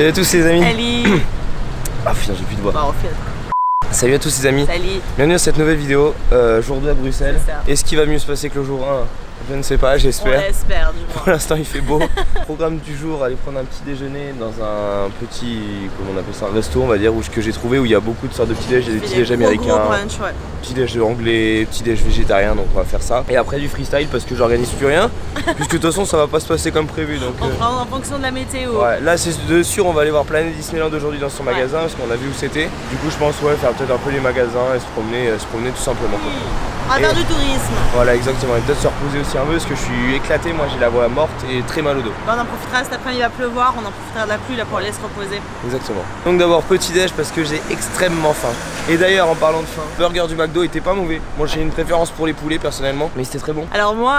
Salut à tous les amis. Salut. Ah putain, j'ai plus de voix. Bah, salut à tous les amis. Salut. Bienvenue dans cette nouvelle vidéo, jour 2 à Bruxelles. Est-ce qu'il va mieux se passer que le jour 1? Je ne sais pas, j'espère. On l'espère du moins. Pour l'instant il fait beau. Programme du jour, aller prendre un petit déjeuner dans un petit, comment on appelle ça, un resto on va dire, que j'ai trouvé où il y a beaucoup de sortes de petits déj, il y a des petits déj américains, brunch, ouais. petit déj anglais, petit déj végétarien, donc on va faire ça. Et après du freestyle parce que j'organise plus rien, puisque de toute façon ça va pas se passer comme prévu. Donc on prend en fonction de la météo. Ouais, là c'est de sûr on va aller voir Planet Disneyland aujourd'hui dans son magasin parce qu'on a vu où c'était. Du coup je pense faire peut-être un peu les magasins et se promener tout simplement. Oui. On va faire du tourisme. Voilà exactement, et peut-être se reposer aussi un peu parce que je suis éclaté, moi j'ai la voix morte et très mal au dos. On en profitera, cet après-midi il va pleuvoir, on en profitera de la pluie là pour aller se reposer. Exactement. Donc d'abord petit déj parce que j'ai extrêmement faim. Et d'ailleurs en parlant de faim, le burger du McDo était pas mauvais. Moi j'ai une préférence pour les poulets personnellement, mais c'était très bon. Alors moi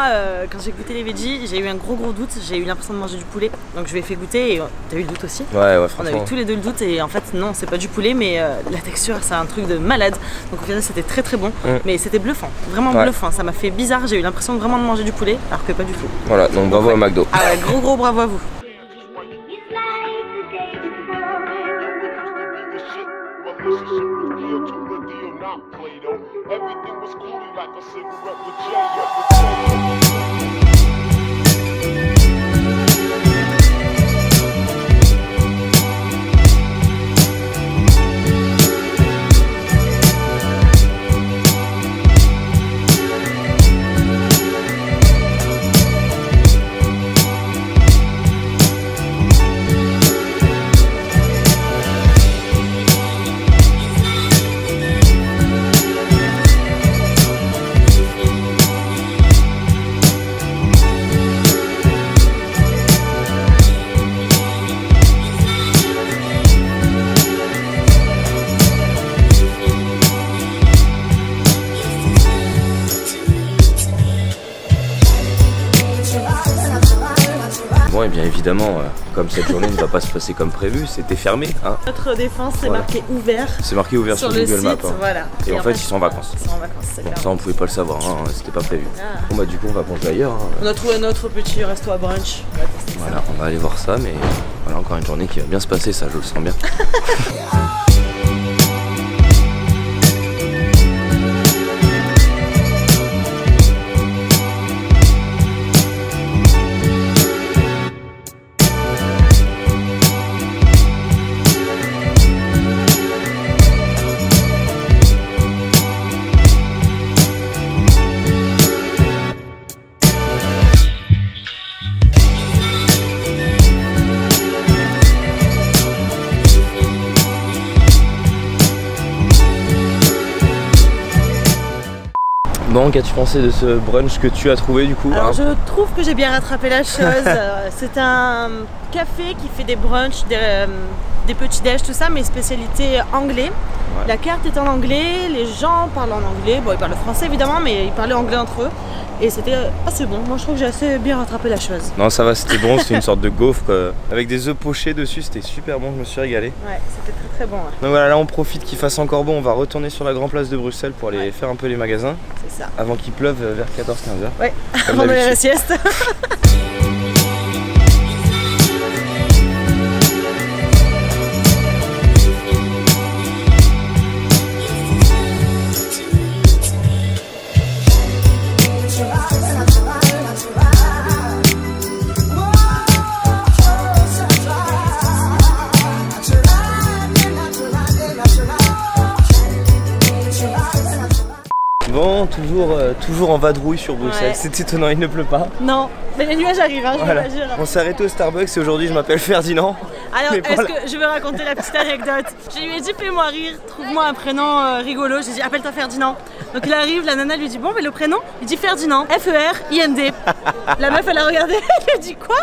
quand j'ai goûté les veggies, j'ai eu un gros doute, j'ai eu l'impression de manger du poulet. Donc je lui ai fait goûter et t'as eu le doute aussi? Ouais franchement. On a eu tous les deux le doute et en fait non c'est pas du poulet mais la texture c'est un truc de malade. Donc au final c'était très bon, mais c'était bluffant, vraiment bluffant. Ça m'a fait bizarre, j'ai eu l'impression vraiment de manger du poulet alors que pas du tout. Voilà, donc bravo à McDo. Ah ouais, gros bravo à vous. Bon et bien évidemment, comme cette journée ne va pas se passer comme prévu, c'était fermé. Hein. Notre défense c'est marqué ouvert. C'est marqué ouvert sur Google site, Maps. Hein. Voilà. Et en fait ils sont en vacances. Ils sont en vacances, c'est bon, ça on pouvait pas le savoir, hein, c'était pas prévu. Bon bah du coup on va manger ailleurs. Hein. On a trouvé notre petit resto à brunch. Voilà, on va aller voir ça, mais voilà encore une journée qui va bien se passer, ça je le sens bien. Bon, qu'as-tu pensé de ce brunch que tu as trouvé du coup? Alors je trouve que j'ai bien rattrapé la chose. C'est un café qui fait des brunchs, des petits déj, tout ça, mais spécialité anglais. Ouais. La carte est en anglais, les gens parlent en anglais. Bon, ils parlent français évidemment, mais ils parlaient anglais entre eux. Et c'était assez bon. Moi je trouve que j'ai assez bien rattrapé la chose. Non, ça va, c'était bon. C'était une sorte de gaufre avec des œufs pochés dessus. C'était super bon, je me suis régalé. Ouais, c'était très bon. Ouais. Donc voilà, là on profite qu'il fasse encore bon. On va retourner sur la grande place de Bruxelles pour aller faire un peu les magasins. C'est ça. Avant qu'il pleuve vers 14-15 h. Ouais, avant d'aller à la sieste. Bon, toujours en vadrouille sur Bruxelles, ouais. C'est étonnant, il ne pleut pas. Non, mais les nuages arrivent, hein, voilà. On s'est arrêté au Starbucks et aujourd'hui je m'appelle Ferdinand. Alors, est-ce que je vais raconter la petite anecdote? Je lui ai dit fais-moi rire, trouve-moi un prénom rigolo. J'ai dit appelle-toi Ferdinand. Donc il arrive, la nana lui dit bon mais le prénom? Il dit Ferdinand, F-E-R-I-N-D. La meuf elle a regardé, elle a dit quoi?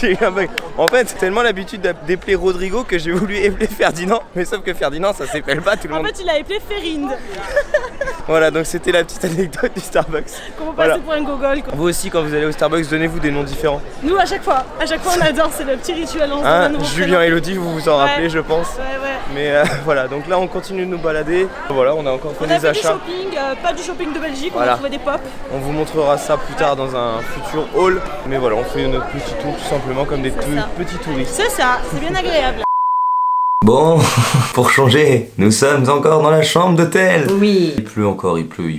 J'ai eu un bug. En fait, c'est tellement l'habitude d'appeler Rodrigo que j'ai voulu appeler Ferdinand, mais sauf que Ferdinand ça s'appelle pas tout le monde. En fait il a appelé Ferind. Voilà, donc c'était la petite anecdote du Starbucks. Comment passer pour un gogol quoi. Vous aussi quand vous allez au Starbucks, donnez-vous des noms différents. Nous à chaque fois on adore, c'est le petit rituel. l'équivalence Hein, de Julien et Elodie, vous vous en rappelez, je pense. Ouais. Mais voilà, donc là on continue de nous balader. Voilà, on a encore fait On a des fait achats. du shopping, pas du shopping de Belgique, Voilà. on a trouvé des pops. On vous montrera ça plus tard dans un futur haul. Mais voilà, on fait notre petit tour tout simplement comme des petits touristes. C'est ça, c'est bien agréable. Bon, pour changer, nous sommes encore dans la chambre d'hôtel. Oui. Il pleut encore, il pleut,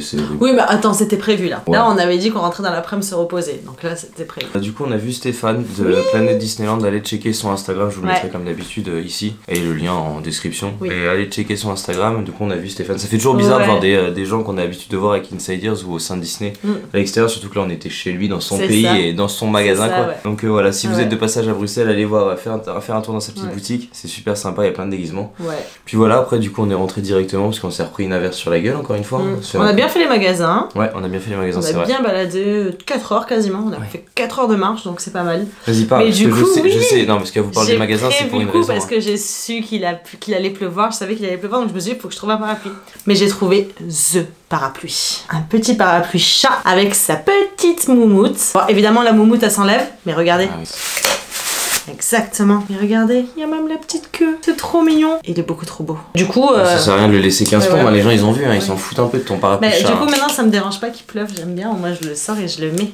c'est horrible. Oui, mais attends, c'était prévu là. Ouais. Là, on avait dit qu'on rentrait dans l'après-midi se reposer. Donc là, c'était prévu. Du coup, on a vu Stéphane de Planète Disneyland. Allez checker son Instagram, je vous le mettrai comme d'habitude ici. Et le lien en description. Oui. Et allez checker son Instagram. Du coup, on a vu Stéphane. Ça fait toujours bizarre de voir des gens qu'on a l'habitude de voir avec Insiders ou au sein de Disney à l'extérieur. Surtout que là, on était chez lui, dans son pays et dans son magasin. Ça, quoi. ouais. Donc voilà, si vous êtes de passage à Bruxelles, allez voir, faire un tour dans sa petite boutique. C'est super sympa, il y a plein de déguisements. Ouais. Puis voilà, après, du coup, on est rentré directement parce qu'on s'est repris une averse sur la gueule, encore une fois. On a bien fait les magasins. Ouais, on a bien fait les magasins, c'est vrai. On a bien baladé 4 heures quasiment. On a fait 4 heures de marche, donc c'est pas mal. Vas-y, parle. Mais parce du que coup, je sais, non, parce que vous parlez des magasins, c'est pour une raison. Parce que j'ai su qu'il allait pleuvoir, je savais qu'il allait pleuvoir, donc je me suis dit, il faut que je trouve un parapluie. Mais j'ai trouvé THE parapluie. Un petit parapluie chat avec sa petite moumoute. Bon, évidemment, la moumoute, elle s'enlève, mais regardez. Ah oui. Exactement. Mais regardez, il y a même la petite queue. C'est trop mignon. Il est beaucoup trop beau. Du coup... Ça sert à rien de le laisser 15 fois, ouais. Les gens, ils ont vu, ils s'en foutent un peu de ton parapluie Mais chat. du coup, maintenant, ça me dérange pas qu'il pleuve. J'aime bien. Moi, je le sors et je le mets.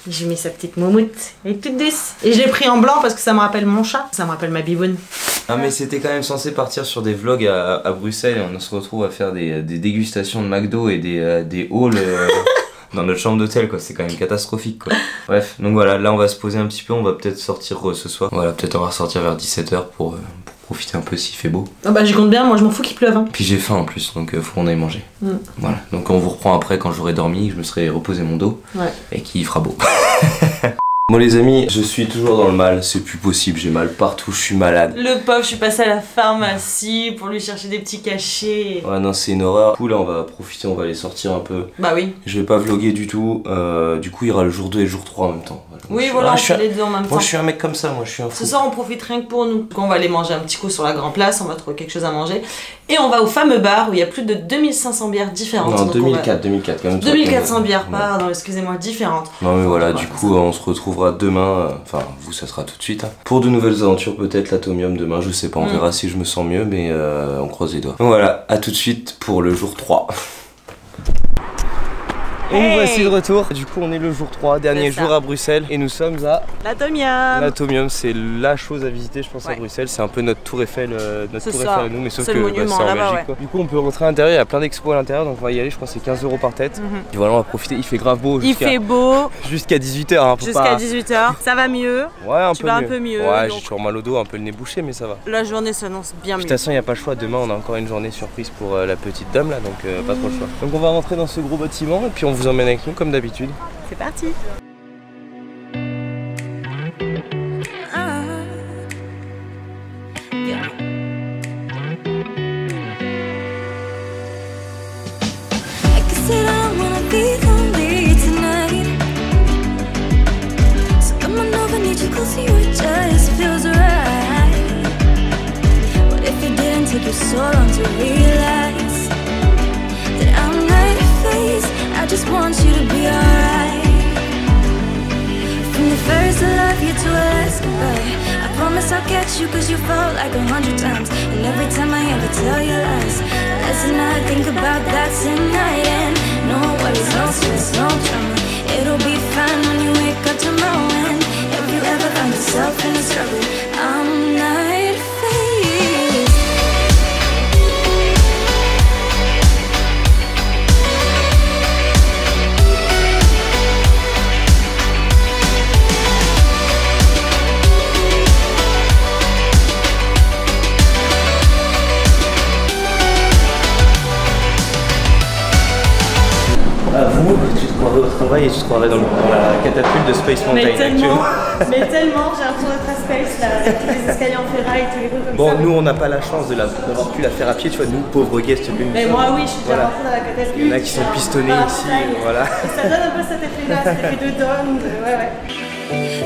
J'ai mis sa petite moumoute. Elle est toute douce. Et je l'ai pris en blanc parce que ça me rappelle mon chat. Ça me rappelle ma biboune. Ah, mais c'était quand même censé partir sur des vlogs à Bruxelles et on se retrouve à faire des dégustations de McDo et des hauls dans notre chambre d'hôtel, quoi. C'est quand même catastrophique, quoi. Bref, donc voilà, là on va se poser un petit peu, on va peut-être sortir ce soir. Voilà, peut-être on va ressortir vers 17h pour profiter un peu s'il fait beau. Ah bah j'y compte bien, moi je m'en fous qu'il pleuve. Hein. Puis j'ai faim en plus, donc faut qu'on aille manger. Voilà, donc on vous reprend après quand j'aurai dormi, je me serai reposé mon dos et qu'il fera beau. Bon les amis, je suis toujours dans le mal, c'est plus possible, j'ai mal partout, je suis malade. Le pauvre, je suis passée à la pharmacie pour lui chercher des petits cachets. Ouais non, c'est une horreur. Du coup là on va profiter, on va aller sortir un peu. Bah oui. Je vais pas vlogger du tout, du coup il y aura le jour 2 et le jour 3 en même temps. Voilà. Oui voilà, on fait les deux en même temps. Moi je suis un mec comme ça, moi je suis un fou. Ce soir on profite rien que pour nous. Donc, on va aller manger un petit coup sur la Grand Place, on va trouver quelque chose à manger. Et on va au fameux bar où il y a plus de 2500 bières différentes. Non, donc 2004 quand même. 2400 bières, pardon, excusez-moi, différentes. Non mais voilà, du coup on se retrouvera demain, enfin vous ça sera tout de suite, hein, pour de nouvelles aventures, peut-être l'Atomium demain, je sais pas, on verra si je me sens mieux, mais on croise les doigts. Donc voilà, à tout de suite pour le jour 3. Et nous voici de retour. Du coup on est le jour 3, dernier jour à Bruxelles et nous sommes à l'Atomium. C'est la chose à visiter je pense à Bruxelles, c'est un peu notre tour Eiffel, à nous, mais sauf que c'est en Belgique quoi. Du coup on peut rentrer à l'intérieur, il y a plein d'expos à l'intérieur donc on va y aller, je crois que c'est 15 € par tête. Et voilà on va profiter, il fait grave beau jusqu'à 18h. Hein, jusqu'à 18h, ça va mieux. Ouais un peu mieux. Ouais donc... j'ai toujours mal au dos, un peu le nez bouché mais ça va. La journée s'annonce bien mieux. De toute façon il n'y a pas le choix, demain on a encore une journée surprise pour la petite dame là donc pas trop le choix. Donc on va rentrer dans ce gros bâtiment et puis on vous emmène avec nous comme d'habitude. C'est parti. I just want you to be alright. From the first I love you to a last goodbye, I promise I'll catch you cause you fall like 100 times. And every time I ever tell you lies, listen, I think about that tonight. And no worries, no stress, no drama. It'll be fine when you wake up tomorrow. And if you ever find yourself in a struggle, I'm not faced. Vous, tu te croirais au travail et tu te croirais dans la catapulte de Space Mountain actuellement. Mais tellement, j'ai l'impression d'être à Space là, avec tous les escaliers en ferraille, tous les trucs comme ça. Bon, nous on n'a pas la chance d'avoir pu la faire à pied, tu vois, nous pauvres guests. Mais moi oui, je suis déjà rentrée dans la catapulte. Il y en a qui sont pistonnés ici, voilà. Ça donne un peu cet effet-là, cet effet de dôme, ouais.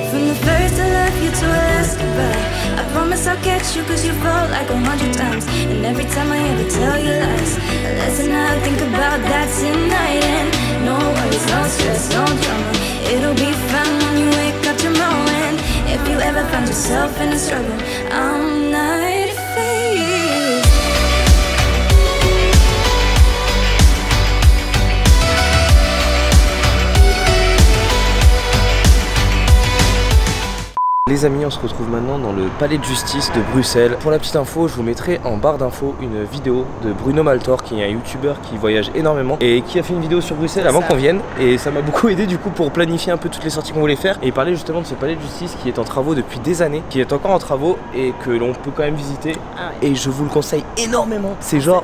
From the first I love you to a last goodbye, I promise I'll catch you cause you fall like 100 times. And every time I ever tell you lies, listen, I think about that tonight. And no worries, no stress, no drama. It'll be fine when you wake up tomorrow. And If you ever found yourself in a struggle, I'm not fazed. Les amis, on se retrouve maintenant dans le palais de justice de Bruxelles. Pour la petite info, je vous mettrai en barre d'infos une vidéo de Bruno Maltor, qui est un youtubeur qui voyage énormément et qui a fait une vidéo sur Bruxelles avant qu'on vienne. Et ça m'a beaucoup aidé du coup pour planifier un peu toutes les sorties qu'on voulait faire. Et il parlait justement de ce palais de justice qui est en travaux depuis des années, qui est encore en travaux et que l'on peut quand même visiter. Ah ouais. Et je vous le conseille énormément. C'est genre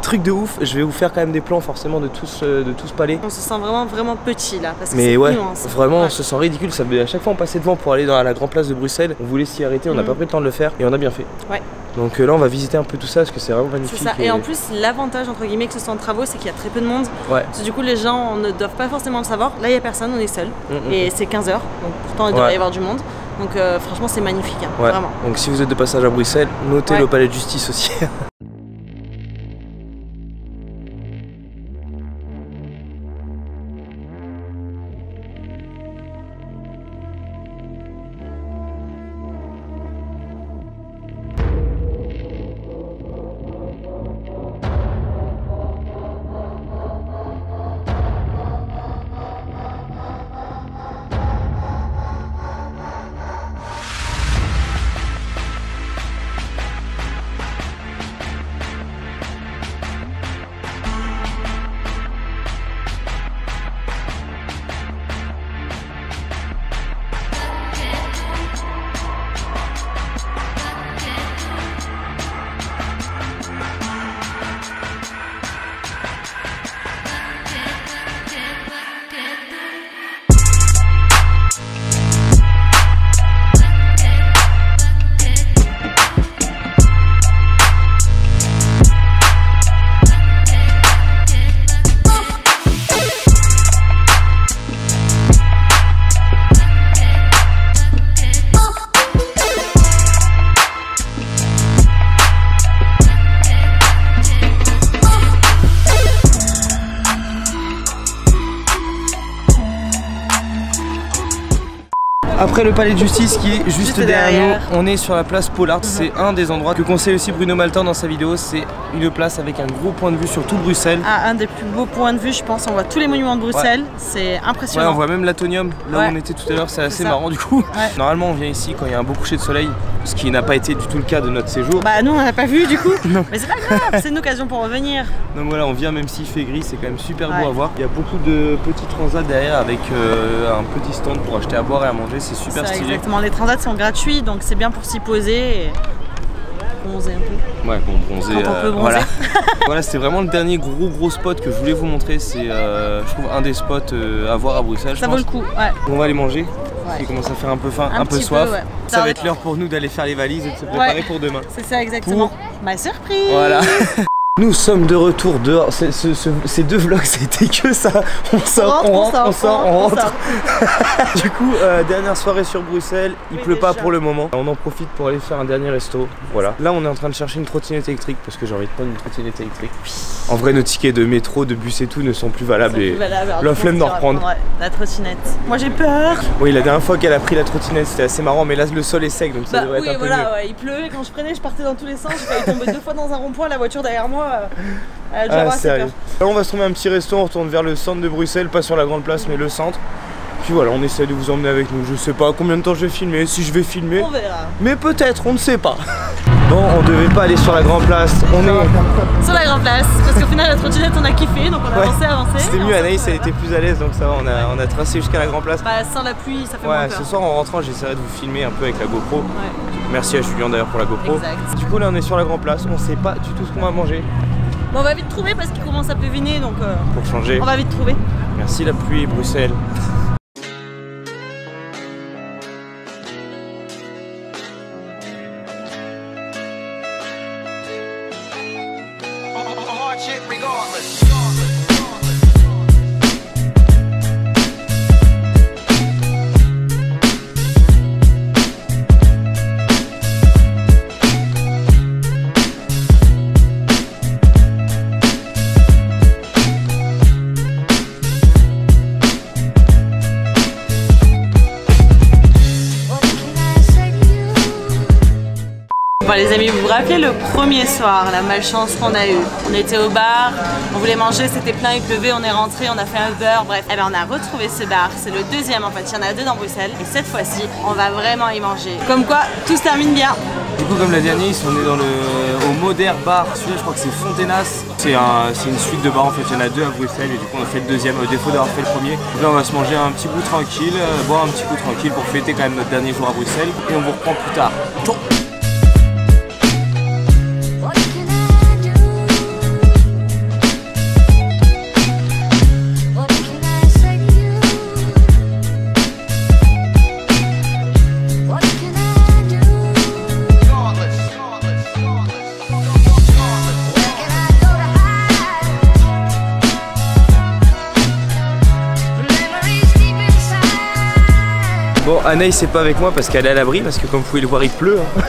truc de ouf. Je vais vous faire quand même des plans forcément de tout ce palais. On se sent vraiment petit là. Parce que mais ouais, immense. Vraiment on se sent ridicule. Ça, à chaque fois on passait devant pour aller dans la grande place de Bruxelles, on voulait s'y arrêter, on n'a pas pris le temps de le faire et on a bien fait. Ouais. Donc là on va visiter un peu tout ça parce que c'est vraiment magnifique. C'est ça. Et en plus l'avantage entre guillemets que ce soit en travaux, c'est qu'il y a très peu de monde. Ouais. Parce que du coup les gens ne doivent pas forcément le savoir. Là il n'y a personne, on est seul et c'est 15h, donc pourtant il devrait y avoir du monde. Donc franchement c'est magnifique, hein, vraiment. Donc si vous êtes de passage à Bruxelles, notez le palais de justice aussi. Après le palais de justice qui est juste derrière nous, on est sur la place Pollard. C'est un des endroits que conseille aussi Bruno Maltor dans sa vidéo. C'est une place avec un gros point de vue sur tout Bruxelles. Ah, un des plus beaux points de vue, je pense. On voit tous les monuments de Bruxelles, c'est impressionnant. Ouais, on voit même l'Atonium, là où on était tout à l'heure, c'est assez marrant du coup. Normalement on vient ici quand il y a un beau coucher de soleil, ce qui n'a pas été du tout le cas de notre séjour. Bah nous on n'a pas vu du coup. Non. Mais c'est pas grave, c'est une occasion pour revenir. Donc voilà, on vient même s'il fait gris, c'est quand même super beau à voir. Il y a beaucoup de petits transats derrière avec un petit stand pour acheter à boire et à manger, c'est super stylé. Exactement, les transats sont gratuits donc c'est bien pour s'y poser et bronzer un peu. Ouais, bon, bronzer. Quand on peut bronzer. Voilà, voilà, c'était vraiment le dernier gros spot que je voulais vous montrer. C'est, je trouve, un des spots à voir à Bruxelles. Ça vaut le coup, ouais. On va aller manger. Il commence à faire un peu faim, un peu soif. Peu, ça va être l'heure pour nous d'aller faire les valises et de se préparer pour demain. C'est ça exactement. Pour ma surprise. Voilà. Nous sommes de retour dehors. Ces deux vlogs c'était que ça. On sort, on rentre. Du coup, dernière soirée sur Bruxelles. Il pleut pas pour le moment. On en profite pour aller faire un dernier resto. Voilà. Là, on est en train de chercher une trottinette électrique parce que j'ai envie de prendre une trottinette électrique. En vrai, nos tickets de métro, de bus et tout ne sont plus valables. La flemme d'en reprendre. La trottinette. Moi j'ai peur. Oui, la dernière fois qu'elle a pris la trottinette, c'était assez marrant. Mais là, le sol est sec donc ça devrait être un peu mieux. Ouais, il pleuvait. Quand je prenais, je partais dans tous les sens. J'ai failli tomber 2 fois dans un rond-point. La voiture derrière moi. Sérieux. Là on va se trouver un petit resto, on retourne vers le centre de Bruxelles, pas sur la grande place mais le centre. Puis voilà, on essaie de vous emmener avec nous. Je sais pas combien de temps je vais filmer, si je vais filmer. On verra. Mais peut-être, on ne sait pas. Bon, on devait pas aller sur la grande place. On est sur la grande place, parce qu'au final la trottinette on a kiffé, donc on a avancé. C'était mieux, Anaïs elle était plus à l'aise, donc ça va, on a tracé jusqu'à la grande place. Bah sans la pluie, ça fait moins peur. Ce soir en rentrant, j'essaierai de vous filmer un peu avec la GoPro. Merci à Julien d'ailleurs pour la GoPro. Exact. Du coup là on est sur la grande place, on sait pas du tout ce qu'on va manger. Bon, on va vite trouver parce qu'il commence à pleuviner donc pour changer. On va vite trouver. Merci la pluie Bruxelles. Bon les amis, vous vous rappelez le premier soir, la malchance qu'on a eue? On était au bar, on voulait manger, c'était plein, il pleuvait, on est rentré, on a fait un Uber, bref. Eh ben on a retrouvé ce bar, c'est le deuxième en fait, il y en a deux dans Bruxelles. Et cette fois-ci, on va vraiment y manger. Comme quoi, tout se termine bien. Du coup comme la dernière, ils sont nés au Modern Bar, celui-là je crois que c'est Fontenas. C'est une suite de bars en fait, il y en a deux à Bruxelles et du coup on a fait le deuxième au défaut d'avoir fait le premier. Donc là on va se manger un petit bout tranquille, boire un petit coup tranquille pour fêter quand même notre dernier jour à Bruxelles et on vous reprend plus tard. Ciao. Bon, Anaïs c'est pas avec moi parce qu'elle est à l'abri, parce que comme vous pouvez le voir il pleut. Hein.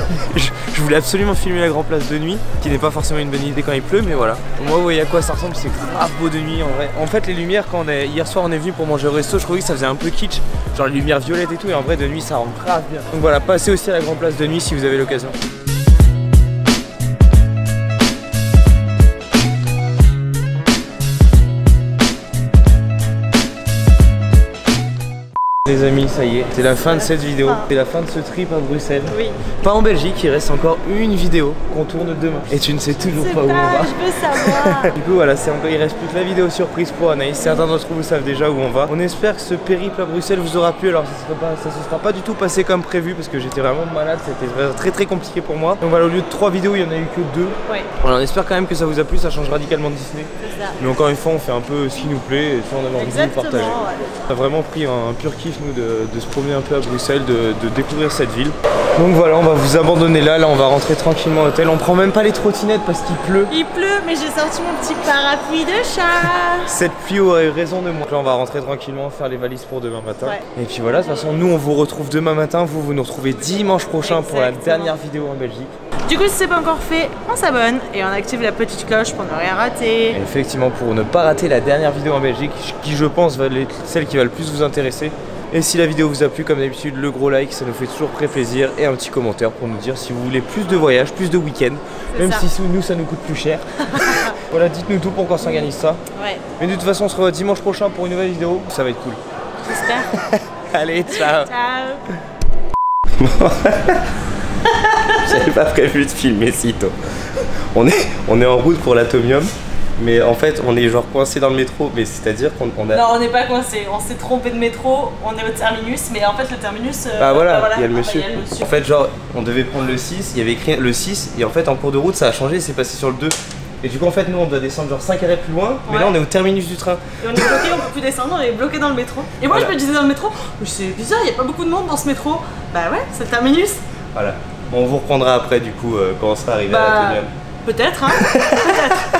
Je voulais absolument filmer la grande place de nuit, qui n'est pas forcément une bonne idée quand il pleut, mais voilà. Moi vous voyez à quoi ça ressemble, c'est grave beau de nuit en vrai. En fait les lumières, hier soir on est venu pour manger au resto, je trouvais que ça faisait un peu kitsch, genre les lumières violettes et tout, et en vrai de nuit ça rend grave bien. Donc voilà, passez aussi à la grande place de nuit si vous avez l'occasion. Les amis, ça y est, c'est la fin de cette vidéo, c'est la fin de ce trip à Bruxelles. Oui. Pas en Belgique, il reste encore une vidéo qu'on tourne demain. Et tu ne sais toujours pas où on va. Je veux savoir. Du coup voilà, il reste plus que la vidéo surprise pour Anaïs. Certains d'entre vous savent déjà où on va. On espère que ce périple à Bruxelles vous aura plu. Alors ça se sera pas du tout passé comme prévu parce que j'étais vraiment malade, c'était très compliqué pour moi. Donc voilà, au lieu de 3 vidéos, il y en a eu que 2. Oui. Voilà, on espère quand même que ça vous a plu, ça change radicalement de Disney. C'est ça. Mais encore une fois, on fait un peu ce qui nous plaît et si on avait envie de le partager. Ouais. On a vraiment pris un pur kiff nous de se promener un peu à Bruxelles, de découvrir cette ville. Donc voilà, on va vous abandonner là, on va rentrer tranquillement à l'hôtel. On prend même pas les trottinettes parce qu'il pleut. Il pleut, mais j'ai sorti mon petit parapluie de chat. Cette pluie aurait eu raison de moi. Là, on va rentrer tranquillement, faire les valises pour demain matin. Ouais. Et puis voilà, de toute façon, nous on vous retrouve demain matin. Vous nous retrouvez dimanche prochain. Exactement. Pour la dernière vidéo en Belgique. Du coup, si c'est pas encore fait, on s'abonne et on active la petite cloche pour ne rien rater. Et effectivement, pour ne pas rater la dernière vidéo en Belgique, qui je pense va être celle qui va le plus vous intéresser. Et si la vidéo vous a plu, comme d'habitude, le gros like, ça nous fait toujours très plaisir. Et un petit commentaire pour nous dire si vous voulez plus de voyages, plus de week-ends. Même si nous, ça nous coûte plus cher. Voilà, dites-nous tout pour qu'on s'organise ça. Ouais. Mais de toute façon, on se revoit dimanche prochain pour une nouvelle vidéo. Ça va être cool. J'espère. Allez, ciao. Ciao. J'avais pas prévu de filmer sitôt. On est en route pour l'Atomium. Mais en fait, on est genre coincé dans le métro, mais c'est-à-dire qu'on a... Non, on n'est pas coincé, on s'est trompé de métro, on est au terminus, mais en fait le terminus... Bah voilà, il y a le monsieur. En fait, genre, on devait prendre le 6, il y avait écrit le 6, et en fait, en cours de route, ça a changé, c'est passé sur le 2. Et du coup, en fait, nous, on doit descendre genre 5 arrêts plus loin, mais là, on est au terminus du train. Et on est bloqué, on peut plus descendre, on est bloqué dans le métro. Et moi, je me disais dans le métro, c'est bizarre, il n'y a pas beaucoup de monde dans ce métro. Bah ouais, c'est le terminus. Voilà. Bon, on vous reprendra après, du coup, quand on sera arrivé à l'Atomium. Peut-être, hein. Peut-être.